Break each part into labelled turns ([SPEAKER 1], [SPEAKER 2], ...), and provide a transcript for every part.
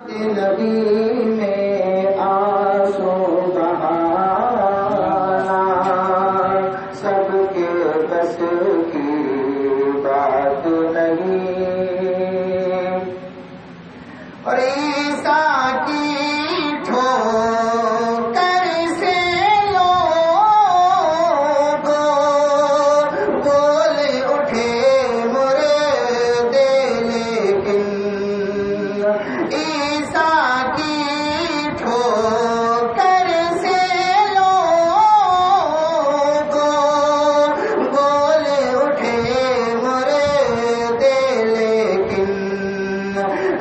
[SPEAKER 1] نبی میں آنسو بہانا سب کے بس کی بات نہیں، اور عیسیٰ کی ٹھوکر سے لوگ بول اٹھے مردے، لیکن عیسیٰ کی ٹھوکر سے لوگ بول اٹھے مردے، لیکن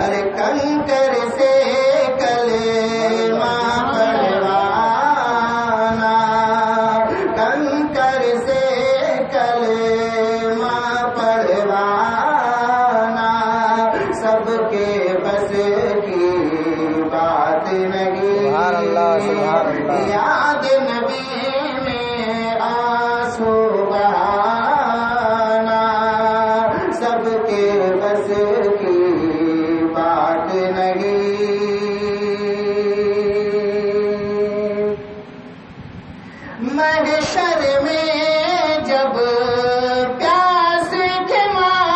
[SPEAKER 1] ارے کنکر سے کلمہ پڑھوانا، کنکر سے کلمہ پڑھوانا سب کے بس کی بات نہیں، یاد نبی میں آنسو بہانا سب کے بس کی بات نہیں۔ محشر میں جب پیاس کے مارے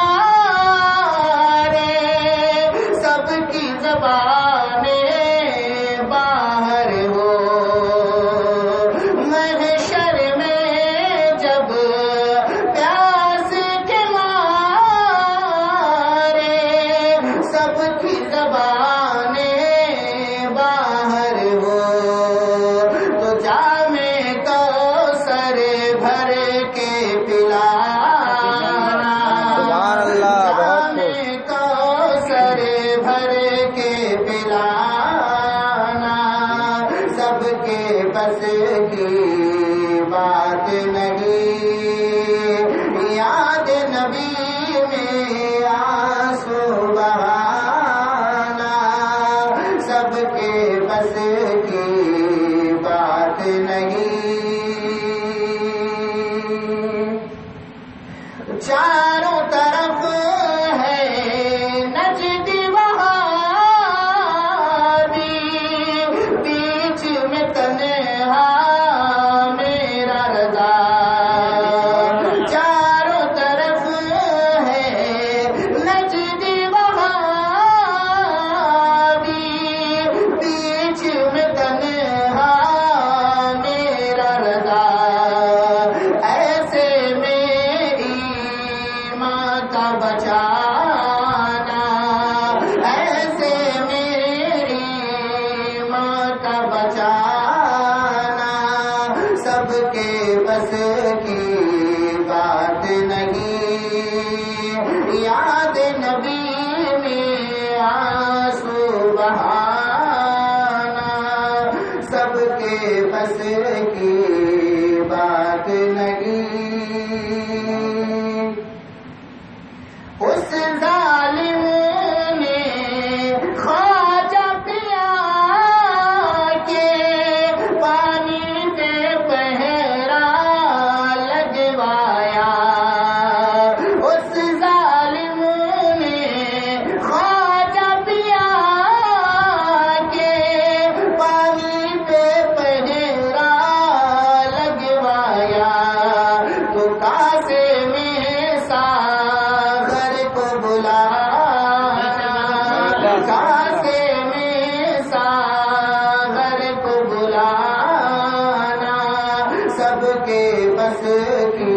[SPEAKER 1] سب کی زبانیں باہر ہو، محشر میں جب پیاس کے مارے سب کی زبانیں باہر ہو، تو جام کوثر بھر کے پلانا، جام کوثر بھر کے پلانا سب کے بس کی بات نہیں، یاد نبی میں آنسو بہانا سب کے بس کی بات نہیں۔ چاروں طرف ہے نجد وہابی، بیچ میں تنہا میرا رضا، چاروں طرف ہے نجد وہابی، بیچ میں تنہا میرا رضا، ایسے میں ایمان کا بچانا، ایسے میری ماں کا بچانا سب کے بس کی بات نہیں، یاد نبی میں آنسو بہانا سب کے بس کی بات نہیں۔ اس ظالم نے خواجہ پیا کے پانی پہ پہرا لگوایا، اس ظالم نے خواجہ پیا کے پانی پہ پہرا لگوایا، تو کاسے میں ساغر کو بلانا، کاسے میں ساغر کو بلانا سب کے بس کی